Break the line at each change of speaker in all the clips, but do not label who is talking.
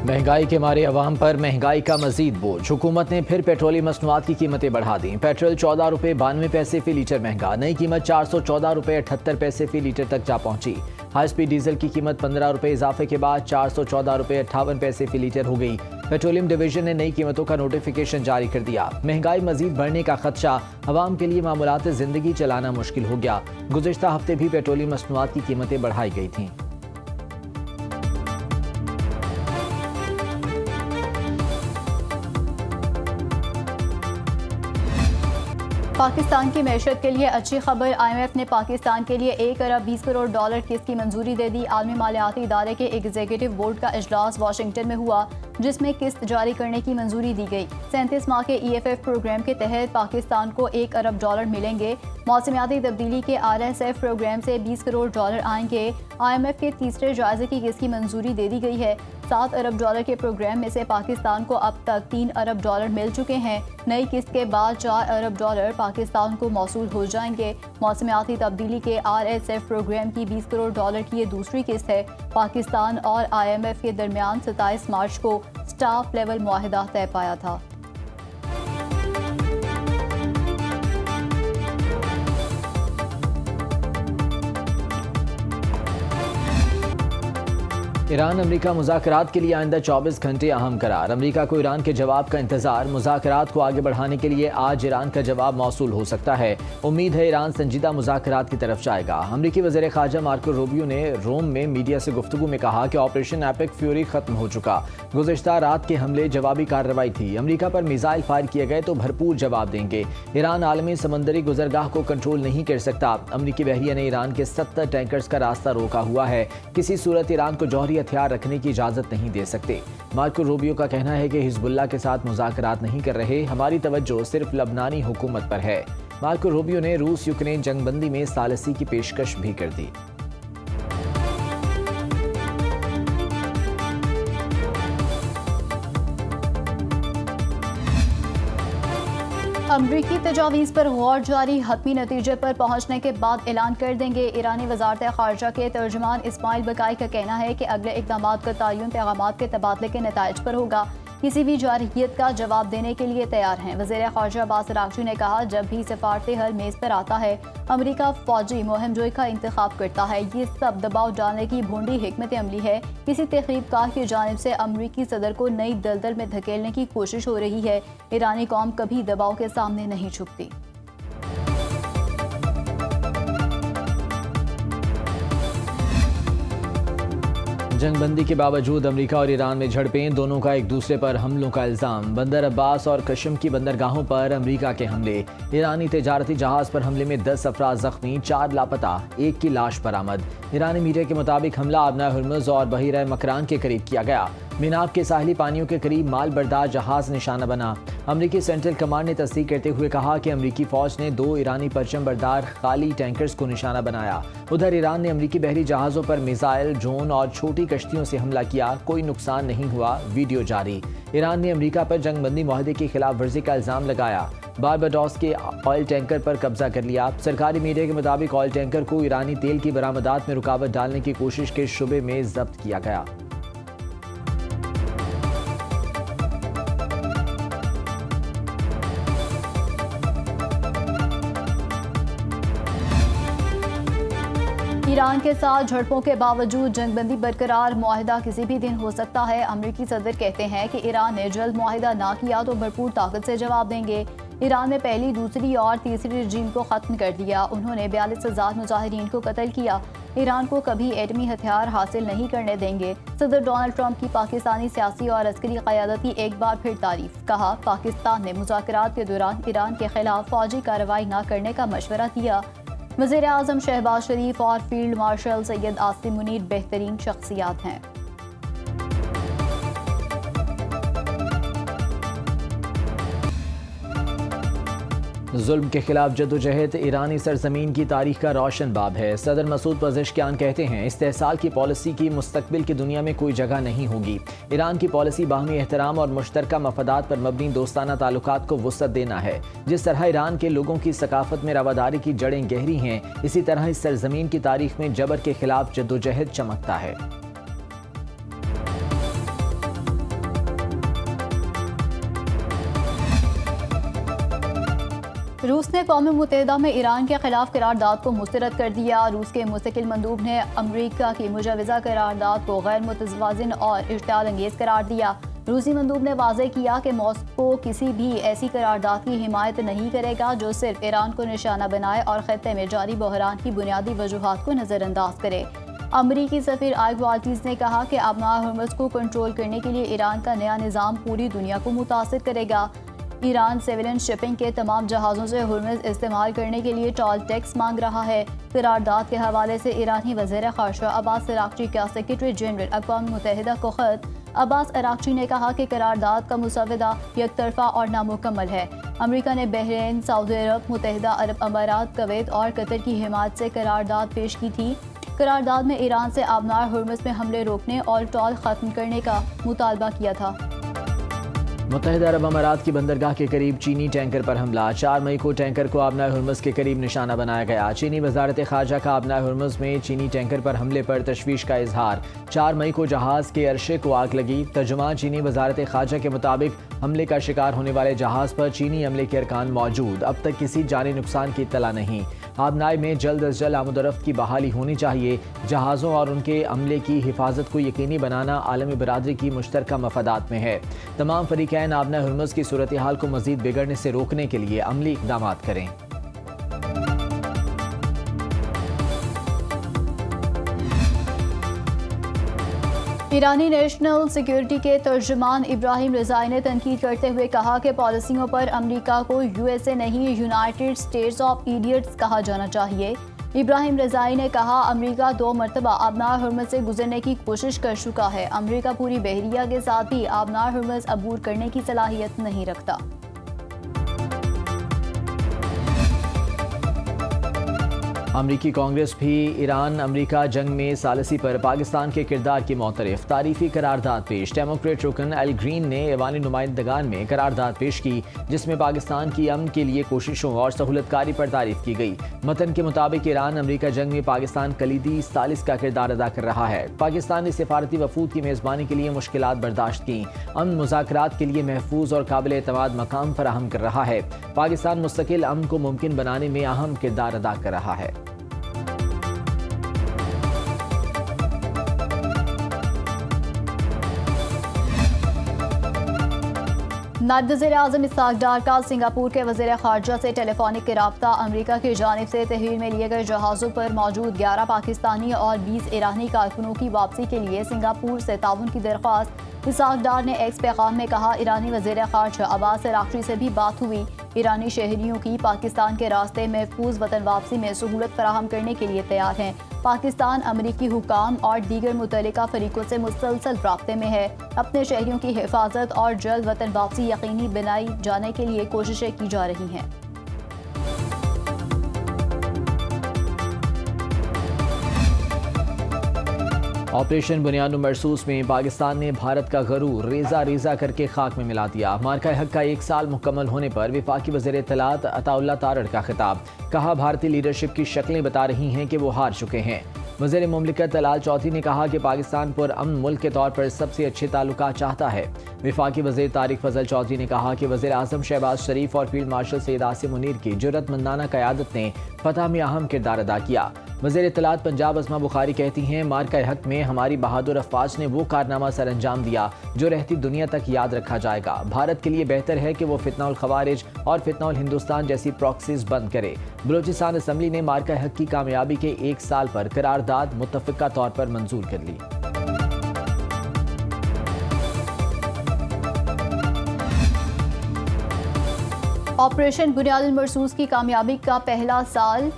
مہنگائی کے مارے عوام پر مہنگائی کا مزید بوجھ، حکومت نے پھر پیٹرولیم مصنوعات کی قیمتیں بڑھا دیں۔ پیٹرول 14 روپے 92 پیسے فی لیٹر مہنگا، نئی قیمت 414 روپے 78 پیسے فی لیٹر تک جا پہنچی۔ ہائی سپیڈ ڈیزل کی قیمت 15 روپے اضافے کے بعد 414 روپے 58 پیسے فی لیٹر ہو گئی۔ پیٹرولیم ڈویژن نے نئی قیمتوں کا نوٹیفیکیشن جاری کر دیا۔ مہنگائی مزید بڑھنے کا خدشہ، عوام کے لیے معمولات زندگی چلانا مشکل ہو گیا۔ گزشتہ ہفتے بھی پیٹرولیم مصنوعات کی قیمتیں بڑھائی گئی تھیں۔
پاکستان کی معیشت کے لیے اچھی خبر، آئی ایم ایف نے پاکستان کے لیے 1 ارب 20 کروڑ ڈالر قسط کی منظوری دے دی۔ عالمی مالیاتی ادارے کے ایگزیکٹو بورڈ کا اجلاس واشنگٹن میں ہوا، جس میں قسط جاری کرنے کی منظوری دی گئی۔ 37 ماہ کے ای ایف ایف پروگرام کے تحت پاکستان کو 1 ارب ڈالر ملیں گے۔ موسمیاتی تبدیلی کے آر ایس ایف پروگرام سے 20 کروڑ ڈالر آئیں گے۔ آئی ایم ایف کے تیسرے جائزے کی قسط کی منظوری دے دی گئی ہے۔ 7 ارب ڈالر کے پروگرام میں سے پاکستان کو اب تک 3 ارب ڈالر مل چکے ہیں۔ نئی قسط کے بعد 4 ارب ڈالر پاکستان کو موصول ہو جائیں گے۔ موسمیاتی تبدیلی کے آر ایس ایف پروگرام کی 20 کروڑ ڈالر کی یہ دوسری قسط ہے۔ پاکستان اور آئی ایم ایف کے درمیان 27 مارچ کو سٹاف لیول معاہدہ طے پایا تھا۔
ایران امریکہ مذاکرات کے لیے آئندہ 24 گھنٹے اہم قرار، امریکہ کو ایران کے جواب کا انتظار۔ مذاکرات کو آگے بڑھانے کے لیے آج ایران کا جواب موصول ہو سکتا ہے۔ امید ہے ایران سنجیدہ مذاکرات کی طرف جائے گا۔ امریکی وزیر خارجہ مارکو روبیو نے روم میں میڈیا سے گفتگو میں کہا کہ آپریشن ایپک فیوری ختم ہو چکا، گزشتہ رات کے حملے جوابی کارروائی تھی، امریکہ پر میزائل فائر کیے گئے تو بھرپور جواب دیں گے۔ ایران عالمی سمندری گزرگاہ کو کنٹرول نہیں کر سکتا، امریکی بحریہ نے ایران کے 70 ٹینکرز کا راستہ روکا ہوا ہے، کسی صورت ایران کو جوہری ہتھیار رکھنے کی اجازت نہیں دے سکتے۔ مارکو روبیو کا کہنا ہے کہ حزب اللہ کے ساتھ مذاکرات نہیں کر رہے، ہماری توجہ صرف لبنانی حکومت پر ہے۔ مارکو روبیو نے روس یوکرین جنگ بندی میں ثالثی کی پیشکش بھی کر دی۔
امریکی تجاویز پر غور جاری، حتمی نتیجے پر پہنچنے کے بعد اعلان کر دیں گے۔ ایرانی وزارت خارجہ کے ترجمان اسماعیل بقائی کا کہنا ہے کہ اگلے اقدامات کا تعین پیغامات کے تبادلے کے نتائج پر ہوگا، کسی بھی جارحیت کا جواب دینے کے لیے تیار ہیں۔ وزیر خارجہ عباس اراغچی نے کہا، جب بھی سفارتی حل میز پر آتا ہے، امریکہ فوجی مہم جوئی کا انتخاب کرتا ہے، یہ سب دباؤ ڈالنے کی بھونڈی حکمت عملی ہے۔ کسی تخریب کار کی جانب سے امریکی صدر کو نئی دلدل میں دھکیلنے کی کوشش ہو رہی ہے۔ ایرانی قوم کبھی دباؤ کے سامنے نہیں جھکتی۔
جنگ بندی کے باوجود امریکہ اور ایران میں جھڑپیں، دونوں کا ایک دوسرے پر حملوں کا الزام۔ بندر عباس اور کشم کی بندرگاہوں پر امریکہ کے حملے، ایرانی تجارتی جہاز پر حملے میں 10 افراد زخمی، 4 لاپتہ، 1 کی لاش برآمد۔ ایرانی میڈیا کے مطابق حملہ آبنائے ہرمز اور بحیرہ مکران کے قریب کیا گیا۔ میناب کے ساحلی پانیوں کے قریب مال بردار جہاز نشانہ بنا۔ امریکی سینٹرل کمانڈ نے تصدیق کرتے ہوئے کہا کہ امریکی فوج نے 2 ایرانی پرچم بردار خالی ٹینکرز کو نشانہ بنایا۔ ادھر ایران نے امریکی بحری جہازوں پر میزائل، ڈرون اور چھوٹی کشتیوں سے حملہ کیا، کوئی نقصان نہیں ہوا، ویڈیو جاری۔ ایران نے امریکہ پر جنگ بندی معاہدے کی خلاف ورزی کا الزام لگایا، بارباڈوس کے آئل ٹینکر پر قبضہ کر لیا۔ سرکاری میڈیا کے مطابق آئل ٹینکر کو ایرانی تیل کی برآمدات میں رکاوٹ ڈالنے کی کوشش کے شبے میں ضبط کیا گیا۔
ایران کے ساتھ جھڑپوں کے باوجود جنگ بندی برقرار، معاہدہ کسی بھی دن ہو سکتا ہے۔ امریکی صدر کہتے ہیں کہ ایران نے جلد معاہدہ نہ کیا تو بھرپور طاقت سے جواب دیں گے۔ ایران نے پہلی، دوسری اور تیسری رجیم کو ختم کر دیا، انہوں نے 42,000 مظاہرین کو قتل کیا۔ ایران کو کبھی ایٹمی ہتھیار حاصل نہیں کرنے دیں گے۔ صدر ڈونلڈ ٹرمپ کی پاکستانی سیاسی اور عسکری قیادت کی ایک بار پھر تعریف، کہا پاکستان نے مذاکرات کے دوران ایران کے خلاف فوجی کارروائی نہ کرنے کا مشورہ دیا۔ وزیر اعظم شہباز شریف اور فیلڈ مارشل سید عاصم منیر بہترین شخصیات ہیں۔
ظلم کے خلاف جدوجہد ایرانی سرزمین کی تاریخ کا روشن باب ہے۔ صدر مسعود پزشکیان کہتے ہیں، استحصال کی پالیسی کی مستقبل کی دنیا میں کوئی جگہ نہیں ہوگی۔ ایران کی پالیسی باہمی احترام اور مشترکہ مفادات پر مبنی دوستانہ تعلقات کو وسعت دینا ہے۔ جس طرح ایران کے لوگوں کی ثقافت میں رواداری کی جڑیں گہری ہیں، اسی طرح اس سرزمین کی تاریخ میں جبر کے خلاف جدوجہد چمکتا ہے۔
روس نے اقوام متحدہ میں ایران کے خلاف قرارداد کو مسترد کر دیا۔ روس کے مستقل مندوب نے امریکہ کی مجوزہ قرارداد کو غیر متوازن اور اشتعال انگیز قرار دیا۔ روسی مندوب نے واضح کیا کہ ماسکو کسی بھی ایسی قرارداد کی حمایت نہیں کرے گا جو صرف ایران کو نشانہ بنائے اور خطے میں جاری بحران کی بنیادی وجوہات کو نظر انداز کرے۔ امریکی سفیر آئیک والٹیز نے کہا کہ آبنائے ہرمز کو کنٹرول کرنے کے لیے ایران کا نیا نظام پوری دنیا کو متاثر کرے گا۔ ایران سیولین شپنگ کے تمام جہازوں سے ہرمز استعمال کرنے کے لیے ٹول ٹیکس مانگ رہا ہے۔ قرارداد کے حوالے سے ایرانی وزیر خارجہ عباس اراغچی کا سیکرٹری جنرل اقوام متحدہ کو خط۔ عباس اراغچی نے کہا کہ قرارداد کا مسودہ یک طرفہ اور نامکمل ہے۔ امریکہ نے بحرین، سعودی عرب، متحدہ عرب امارات، کویت اور قطر کی حمایت سے قرارداد پیش کی تھی۔ قرارداد میں ایران سے آبنائے ہرمز میں حملے روکنے اور ٹول ختم کرنے کا مطالبہ کیا تھا۔
متحدہ عرب امارات کی بندرگاہ کے قریب چینی ٹینکر پر حملہ۔ 4 مئی کو ٹینکر کو آبنائے ہرمز کے قریب نشانہ بنایا گیا۔ چینی وزارت خارجہ کا آبنائے ہرمز میں چینی ٹینکر پر حملے پر تشویش کا اظہار۔ 4 مئی کو جہاز کے عرشے کو آگ لگی۔ ترجمان چینی وزارت خارجہ کے مطابق حملے کا شکار ہونے والے جہاز پر چینی عملے کے ارکان موجود۔ اب تک کسی جانی نقصان کی اطلاع نہیں۔ آبنائے میں جلد از جلد آمد و رفت کی بحالی ہونی چاہیے۔ جہازوں اور ان کے عملے کی حفاظت کو یقینی بنانا عالمی برادری کی مشترکہ مفادات میں ہے۔ تمام فریقین آبنائے ہرمز کی صورتحال کو مزید بگڑنے سے روکنے کے لیے عملی اقدامات کریں۔
ایرانی نیشنل سیکیورٹی کے ترجمان ابراہیم رضائی نے تنقید کرتے ہوئے کہا کہ پالیسیوں پر امریکہ کو USA نہیں یونائیٹڈ اسٹیٹس آف ایڈیٹس کہا جانا چاہیے۔ ابراہیم رضائی نے کہا امریکہ 2 مرتبہ آبنائے ہرمز سے گزرنے کی کوشش کر چکا ہے۔ امریکہ پوری بحریہ کے ساتھ بھی آبنائے ہرمز عبور کرنے کی صلاحیت نہیں رکھتا۔
امریکی کانگریس بھی ایران امریکہ جنگ میں ثالثی پر پاکستان کے کردار کی معترف۔ تعریفی قرارداد پیش۔ ڈیموکریٹ رکن ایل گرین نے ایوانی نمائندگان میں قرارداد پیش کی جس میں پاکستان کی امن کے لیے کوششوں اور سہولت کاری پر تعریف کی گئی۔ متن کے مطابق ایران امریکہ جنگ میں پاکستان کلیدی ثالث کا کردار ادا کر رہا ہے۔ پاکستان نے سفارتی وفود کی میزبانی کے لیے مشکلات برداشت کی۔ امن مذاکرات کے لیے محفوظ اور قابل اعتماد مقام فراہم کر رہا ہے۔ پاکستان مستقل امن کو ممکن بنانے میں اہم کردار ادا کر رہا ہے۔
نائب وزیر اعظم اسحاق ڈار کا سنگاپور کے وزیر خارجہ سے ٹیلی فونک رابطہ۔ امریکہ کی جانب سے تحویل میں لیے گئے جہازوں پر موجود 11 پاکستانی اور 20 ایرانی کارکنوں کی واپسی کے لیے سنگاپور سے تعاون کی درخواست۔ اسحاق ڈار نے ایکس پیغام میں کہا ایرانی وزیر خارجہ عباس اراغچی سے بھی بات ہوئی۔ ایرانی شہریوں کی پاکستان کے راستے محفوظ وطن واپسی میں سہولت فراہم کرنے کے لیے تیار ہیں۔ پاکستان امریکی حکام اور دیگر متعلقہ فریقوں سے مسلسل رابطے میں ہے۔ اپنے شہریوں کی حفاظت اور جلد وطن واپسی یقینی بنائی جانے کے لیے کوششیں کی جا رہی ہیں۔
آپریشن بنیاد مرصوص میں پاکستان نے بھارت کا غرور ریزہ ریزہ کر کے خاک میں ملا دیا۔ مارکہ حق کا 1 سال مکمل ہونے پر وفاقی وزیر اطلاعات عطا اللہ تارڑ کا خطاب۔ کہا بھارتی لیڈرشپ کی شکلیں بتا رہی ہیں کہ وہ ہار چکے ہیں۔ وزیر مملکت طلال چودھری نے کہا کہ پاکستان پر امن ملک کے طور پر سب سے اچھے تعلقات چاہتا ہے۔ وفاقی وزیر طارق فضل چودھری نے کہا کہ وزیر اعظم شہباز شریف اور فیلڈ مارشل سید عاصم منیر کی جرأت مندانہ قیادت نے فتح میں اہم کردار ادا کیا۔ وزیر اطلاعات پنجاب اسما بخاری کہتی ہیں مارکہ حق میں ہماری بہادر افواج نے وہ کارنامہ سر انجام دیا جو رہتی دنیا تک یاد رکھا جائے گا۔ بھارت کے لیے بہتر ہے کہ وہ فتنہ الخوارج اور فتنہ الہندوستان جیسی پراکسیز بند کرے۔ بلوچستان اسمبلی نے مارکہ حق کی کامیابی کے 1 سال پر قرارداد متفقہ طور پر منظور کر لی۔
آپریشن بنیاد المرصوص کی کامیابی کا پہلا سال۔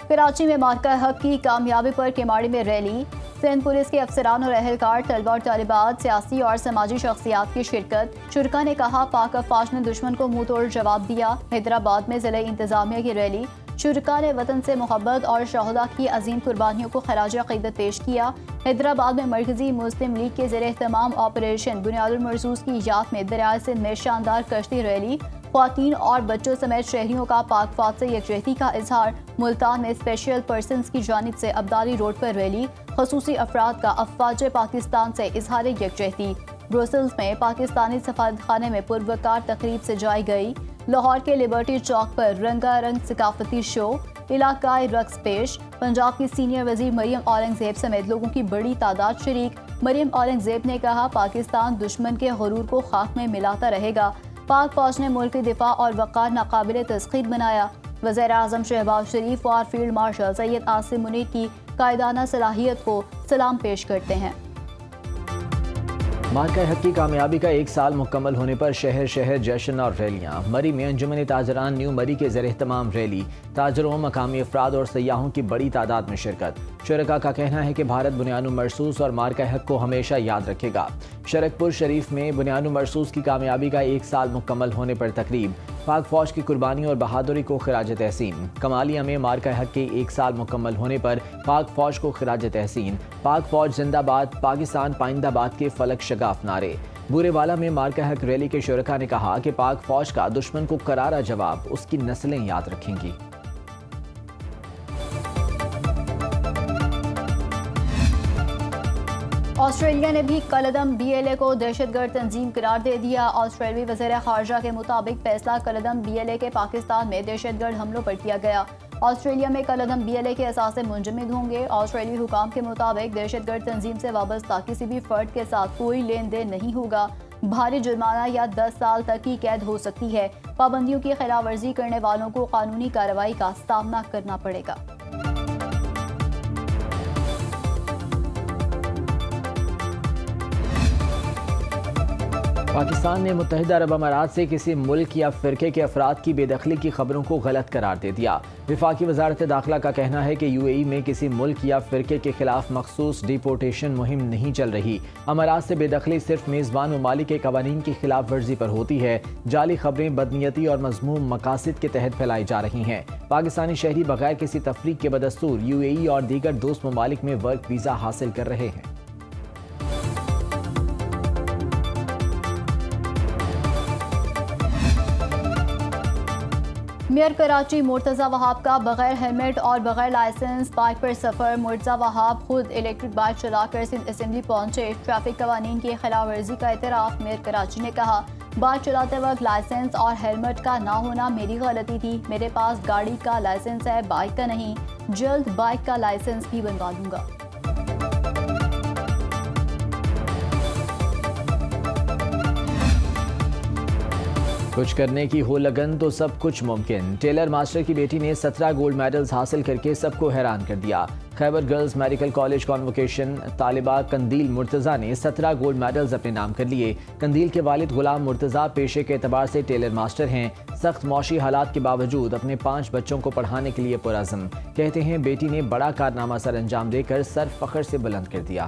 کراچی میں مارکہ حق کی کامیابی پر کیماڑی میں ریلی۔ سندھ پولیس کے افسران اور اہلکار، طلبہ اور طالبات، سیاسی اور سماجی شخصیات کی شرکت۔ شرکا نے کہا پاک افواج نے دشمن کو منہ توڑ جواب دیا۔ حیدرآباد میں ضلع انتظامیہ کی ریلی۔ شرکا نے وطن سے محبت اور شہداء کی عظیم قربانیوں کو خراج عقیدت پیش کیا۔ حیدرآباد میں مرکزی مسلم لیگ کے زیر اہتمام آپریشن بنیاد المرصوص کی یاد میں دریائے سندھ میں شاندار کشتی ریلی۔ خواتین اور بچوں سمیت شہریوں کا پاک فوج سے یکجہتی کا اظہار۔ ملتان میں اسپیشل پرسنز کی جانب سے ابدالی روڈ پر ریلی۔ خصوصی افراد کا افواج پاکستان سے اظہار یکجہتی۔ بروسلز میں پاکستانی سفارت خانے میں پروکار تقریب سجائی گئی۔ لاہور کے لبرٹی چوک پر رنگا رنگ ثقافتی شو، علاقائی رقص پیش، پنجاب کی سینئر وزیر مریم اورنگزیب سمیت لوگوں کی بڑی تعداد شریک۔ مریم اورنگزیب نے کہا پاکستان دشمن کے غرور کو خاک میں ملاتا رہے گا۔ پاک فوج نے ملک کی دفاع اور وقار ناقابل تسخیر بنایا۔ وزیر اعظم شہباز شریف اور فیلڈ مارشل سید عاصم منیر کی قائدانہ صلاحیت کو سلام پیش کرتے ہیں۔
مارکہ حق کی کامیابی کا 1 سال مکمل ہونے پر شہر شہر جشن اور ریلیاں۔ مری میں انجمن تاجران نیو مری کے زیر اہتمام ریلی، تاجروں، مقامی افراد اور سیاحوں کی بڑی تعداد میں شرکت۔ شرکاء کا کہنا ہے کہ بھارت بنیان مرصوص اور مارکہ حق کو ہمیشہ یاد رکھے گا۔ شرک پور شریف میں بنیان مرصوص کی کامیابی کا 1 سال مکمل ہونے پر تقریب، پاک فوج کی قربانی اور بہادری کو خراج تحسین۔ کمالیہ میں مارکہ حق کے 1 سال مکمل ہونے پر پاک فوج کو خراج تحسین۔ پاک فوج زندہ باد، پاکستان پائندہ باد کے فلک شگاف نعرے۔ بورے والا میں مارکہ حق ریلی کے شرکاء نے کہا کہ پاک فوج کا دشمن کو کرارا جواب اس کی نسلیں یاد رکھیں گی۔
آسٹریلیا نے بھی کالعدم BLA کو دہشت گرد تنظیم قرار دے دیا۔ آسٹریلوی وزیر خارجہ کے مطابق فیصلہ کالعدم BLA کے پاکستان میں دہشت گرد حملوں پر کیا گیا۔ آسٹریلیا میں کالعدم BLA کے اثاثے منجمد ہوں گے۔ آسٹریلوی حکام کے مطابق دہشت گرد تنظیم سے وابستہ کسی بھی فرد کے ساتھ کوئی لین دین نہیں ہوگا۔ بھاری جرمانہ یا 10 سال تک کی قید ہو سکتی ہے۔ پابندیوں کی خلاف ورزی کرنے والوں کو قانونی کارروائی کا سامنا کرنا پڑے گا۔
پاکستان نے متحدہ عرب امارات سے کسی ملک یا فرقے کے افراد کی بے دخلی کی خبروں کو غلط قرار دے دیا۔ وفاقی وزارت داخلہ کا کہنا ہے کہ UAE میں کسی ملک یا فرقے کے خلاف مخصوص ڈیپورٹیشن مہم نہیں چل رہی۔ امارات سے بے دخلی صرف میزبان ممالک کے قوانین کی خلاف ورزی پر ہوتی ہے۔ جعلی خبریں بدنیتی اور مذموم مقاصد کے تحت پھیلائی جا رہی ہیں۔ پاکستانی شہری بغیر کسی تفریق کے بدستور UAE اور دیگر دوست ممالک میں ورک ویزا حاصل کر رہے ہیں۔
میئر کراچی مرتضی وہاب کا بغیر ہیلمٹ اور بغیر لائسنس بائک پر سفر۔ مرتضی وہاب خود الیکٹرک بائک چلا کر سندھ اسمبلی پہنچے۔ ٹریفک قوانین کی خلاف ورزی کا اعتراف۔ میئر کراچی نے کہا بائک چلاتے وقت لائسنس اور ہیلمٹ کا نہ ہونا میری غلطی تھی۔ میرے پاس گاڑی کا لائسنس ہے، بائک کا نہیں۔ جلد بائک کا لائسنس بھی بنوا لوں گا۔
کچھ کرنے کی ہو لگن تو سب کچھ ممکن۔ ٹیلر ماسٹر کی بیٹی نے 17 گولڈ میڈلز حاصل کر کے سب کو حیران کر دیا۔ خیبر گرلز میڈیکل کالج کانوکیشن طالبہ قندیل مرتضی نے 17 گولڈ میڈلز اپنے نام کر لیے۔ قندیل کے والد غلام مرتضی پیشے کے اعتبار سے ٹیلر ماسٹر ہیں۔ سخت معاشی حالات کے باوجود اپنے 5 بچوں کو پڑھانے کے لیے پرعزم۔ کہتے ہیں بیٹی نے بڑا کارنامہ سر انجام دے کر سر فخر سے بلند کر دیا۔